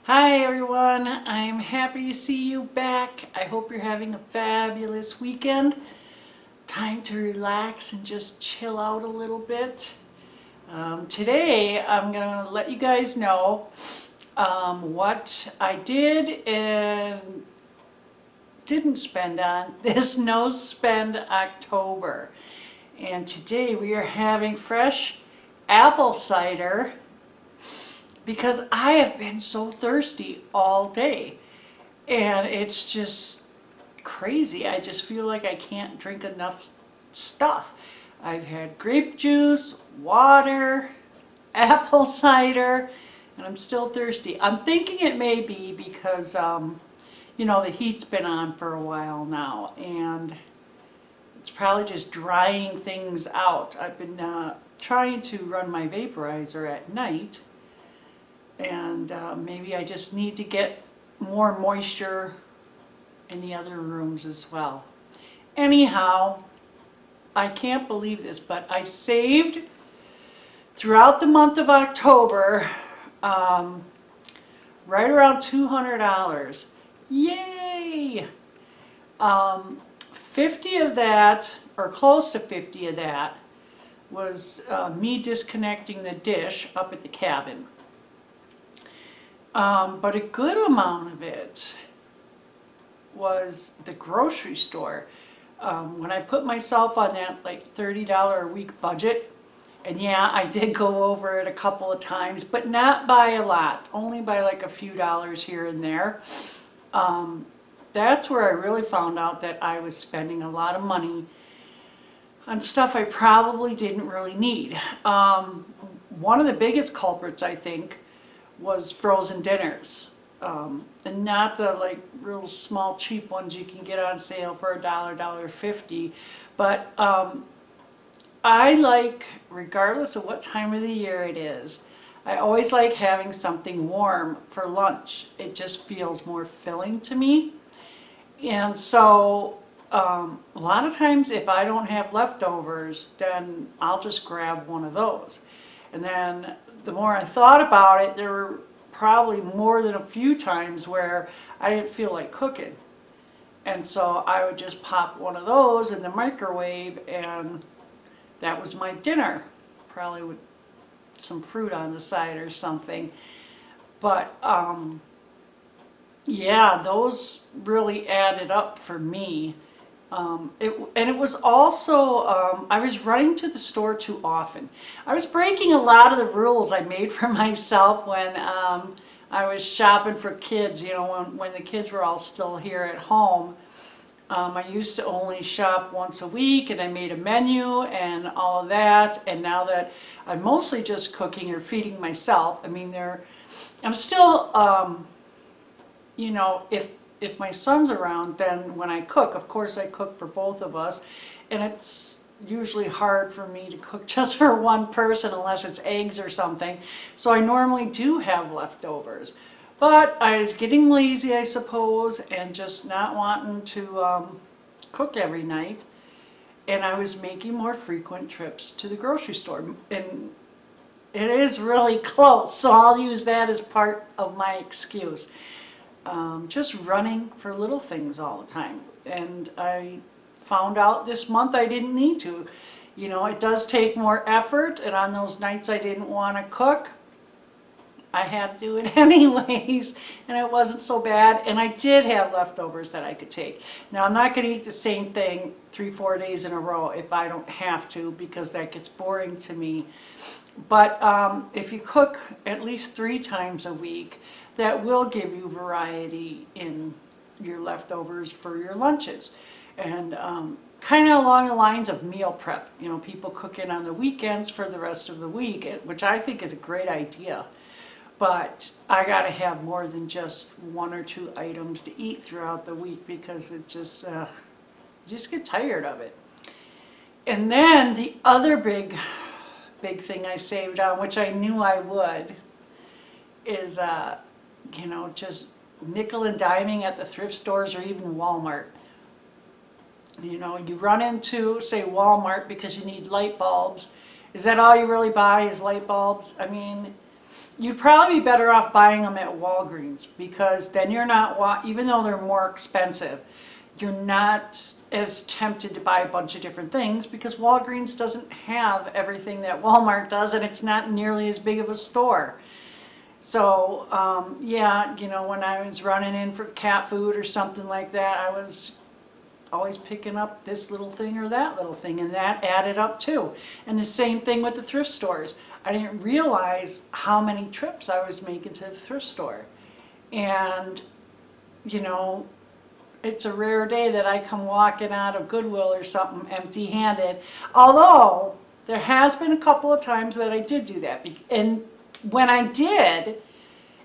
Hi everyone, I'm happy to see you back. I hope you're having a fabulous weekend. Time to relax and just chill out a little bit. Today I'm going to let you guys know what I did and didn't spend on this no spend October. And today we are having fresh apple cider because I have been so thirsty all day. And it's just crazy. I just feel like I can't drink enough stuff. I've had grape juice, water, apple cider, and I'm still thirsty. I'm thinking it may be because, the heat's been on for a while now, and it's probably just drying things out. I've been trying to run my vaporizer at night, and maybe I just need to get more moisture in the other rooms as well. Anyhow, I can't believe this, but I saved throughout the month of October right around $200. Yay! 50 of that, or close to 50 of that, was me disconnecting the dish up at the cabin. But a good amount of it was the grocery store. When I put myself on that like $30 a week budget, and yeah, I did go over it a couple of times, but not by a lot, only by like a few dollars here and there. That's where I really found out that I was spending a lot of money on stuff I probably didn't really need. One of the biggest culprits, I think, was frozen dinners. And not the like real small cheap ones you can get on sale for $1.50, but I like, regardless of what time of the year it is, I always like having something warm for lunch. It just feels more filling to me. And so a lot of times if I don't have leftovers, then I'll just grab one of those. And then the more I thought about it, there were probably more than a few times where I didn't feel like cooking. And so I would just pop one of those in the microwave, and that was my dinner. Probably with some fruit on the side or something. But yeah, those really added up for me. It was also, I was running to the store too often. I was breaking a lot of the rules I made for myself when I was shopping for kids, when the kids were all still here at home. I used to only shop once a week, and I made a menu and all of that. And now that I'm mostly just cooking or feeding myself, I'm still, if my son's around, then when I cook, of course I cook for both of us, and it's usually hard for me to cook just for one person unless it's eggs or something. So I normally do have leftovers. But I was getting lazy, I suppose, and just not wanting to cook every night. And I was making more frequent trips to the grocery store. And it is really close, so I'll use that as part of my excuse. Just running for little things all the time. And I found out this month I didn't need to. It does take more effort, and on those nights I didn't want to cook, I had to do it anyways, and it wasn't so bad. And I did have leftovers that I could take. Now, I'm not going to eat the same thing 3-4 days in a row if I don't have to, because that gets boring to me. But if you cook at least 3 times a week, that will give you variety in your leftovers for your lunches. And kind of along the lines of meal prep, people cook in on the weekends for the rest of the week, which I think is a great idea. But I got to have more than just 1 or 2 items to eat throughout the week, because it just get tired of it. And then the other big thing I saved on, which I knew I would, is just nickel and diming at the thrift stores or even Walmart. You run into, say, Walmart because you need light bulbs. Is that all you really buy, is light bulbs? you'd probably be better off buying them at Walgreens, because then you're not, even though they're more expensive, you're not as tempted to buy a bunch of different things, because Walgreens doesn't have everything that Walmart does, and it's not nearly as big of a store. So, yeah, when I was running in for cat food or something like that, I was always picking up this little thing or that little thing, and that added up too. And the same thing with the thrift stores. I didn't realize how many trips I was making to the thrift store. And, it's a rare day that I come walking out of Goodwill or something empty-handed. Although, there has been a couple of times that I did do that. And when I did,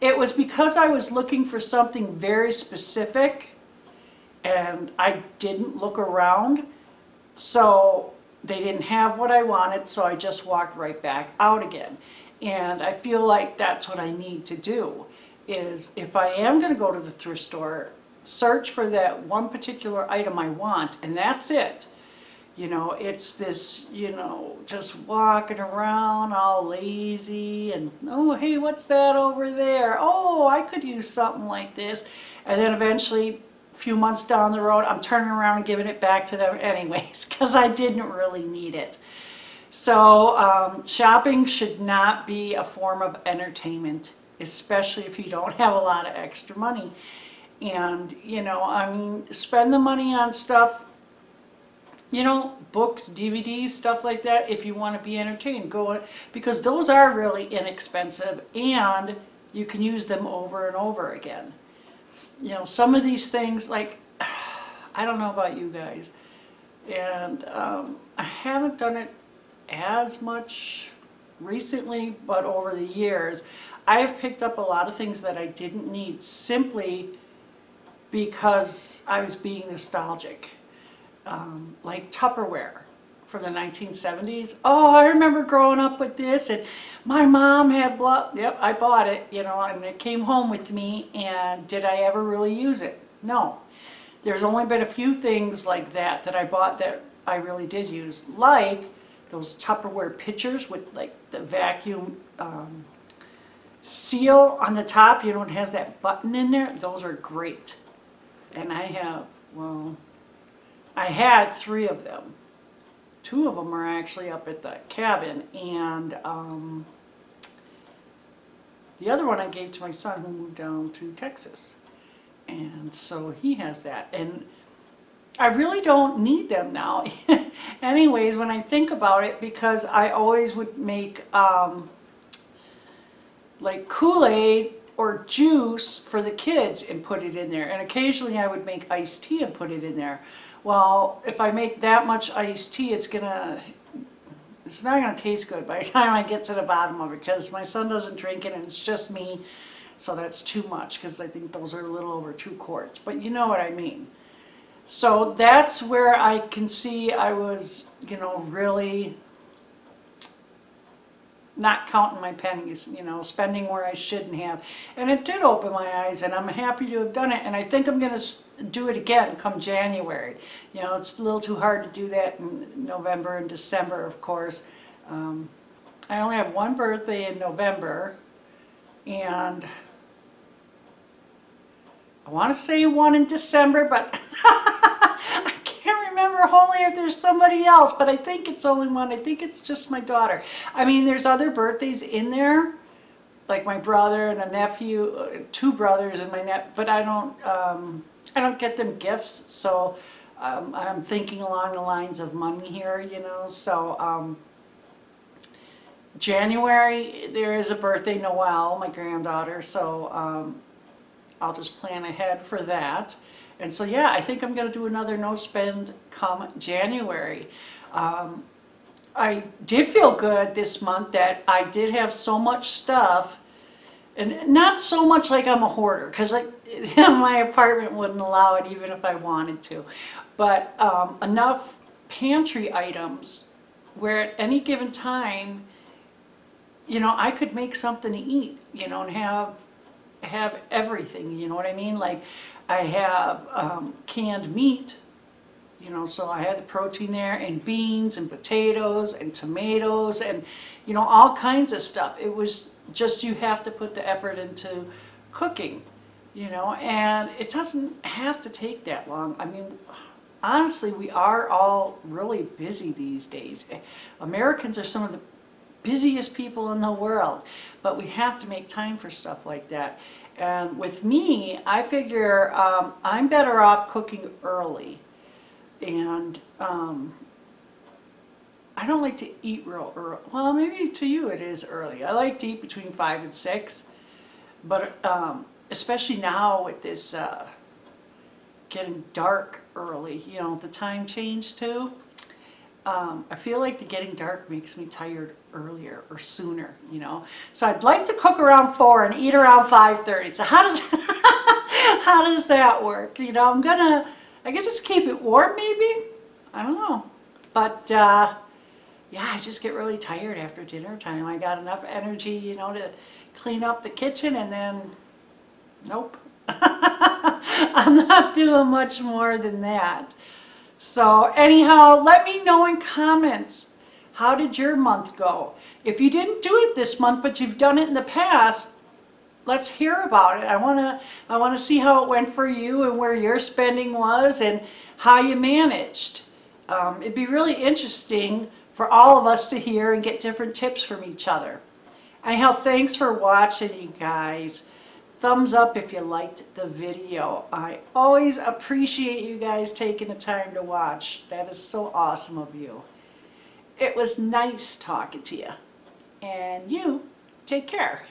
it was because I was looking for something very specific, and I didn't look around, so they didn't have what I wanted, so I just walked right back out again. And I feel like that's what I need to do, is if I am going to go to the thrift store, search for that one particular item I want, and that's it. It's this, just walking around all lazy and, oh, hey, what's that over there? Oh, I could use something like this. And then eventually, a few months down the road, I'm turning around and giving it back to them anyways, because I didn't really need it. So shopping should not be a form of entertainment, especially if you don't have a lot of extra money. And, spend the money on stuff, books, DVDs, stuff like that, if you want to be entertained. Because those are really inexpensive, and you can use them over and over again. Some of these things, like, I don't know about you guys, and I haven't done it as much recently, but over the years, I have picked up a lot of things that I didn't need simply because I was being nostalgic. Like Tupperware from the 1970s. Oh, I remember growing up with this, and my mom had yep, I bought it, and it came home with me, and did I ever really use it? No. There's only been a few things like that I bought that I really did use, like those Tupperware pitchers with like the vacuum seal on the top, it has that button in there. Those are great. And I had 3 of them. 2 of them are actually up at the cabin, and the other one I gave to my son who moved down to Texas. And so he has that. And I really don't need them now. Anyways, when I think about it, because I always would make like Kool-Aid or juice for the kids and put it in there. And occasionally I would make iced tea and put it in there. Well, if I make that much iced tea, it's not gonna taste good by the time I get to the bottom of it, because my son doesn't drink it and it's just me. So that's too much, because I think those are a little over 2 quarts. But you know what I mean. So that's where I can see I was, really not counting my pennies, spending where I shouldn't have. And it did open my eyes, and I'm happy to have done it. And I think I'm going to do it again come January. It's a little too hard to do that in November and December, of course. I only have one birthday in November, and I want to say one in December, but I can't remember wholly if there's somebody else, but I think it's only one. I think it's just my daughter. I mean, there's other birthdays in there, like my brother and a nephew, 2 brothers and my but I don't get them gifts, so I'm thinking along the lines of money here, so January, there is a birthday, Noelle, my granddaughter, so I'll just plan ahead for that. And so, yeah, I think I'm going to do another no spend come January. I did feel good this month that I did have so much stuff, and not so much like I'm a hoarder, because my apartment wouldn't allow it even if I wanted to, but enough pantry items where at any given time, I could make something to eat, and have everything, you know what I mean? Like, I have canned meat, so I had the protein there, and beans and potatoes and tomatoes and all kinds of stuff. It was just you have to put the effort into cooking, you know, and it doesn't have to take that long. I mean, honestly, we are all really busy these days. Americans are some of the busiest people in the world, but we have to make time for stuff like that. And with me, I figure I'm better off cooking early. And I don't like to eat real early. Well, maybe to you it is early. I like to eat between 5 and 6. But especially now with this getting dark early, you know, the time change too. I feel like the getting dark makes me tired earlier or sooner, you know. So I'd like to cook around 4 and eat around 5:30. So how does how does that work? You know, I guess just keep it warm maybe. I don't know, but yeah, I just get really tired after dinner time. I got enough energy, you know, to clean up the kitchen, and then nope. I'm not doing much more than that. So anyhow, let me know in comments, how did your month go? If you didn't do it this month, but you've done it in the past, let's hear about it. I want to see how it went for you and where your spending was and how you managed. It'd be really interesting for all of us to hear and get different tips from each other. Anyhow, thanks for watching, you guys. Thumbs up if you liked the video. I always appreciate you guys taking the time to watch. That is so awesome of you. It was nice talking to you. And you, take care.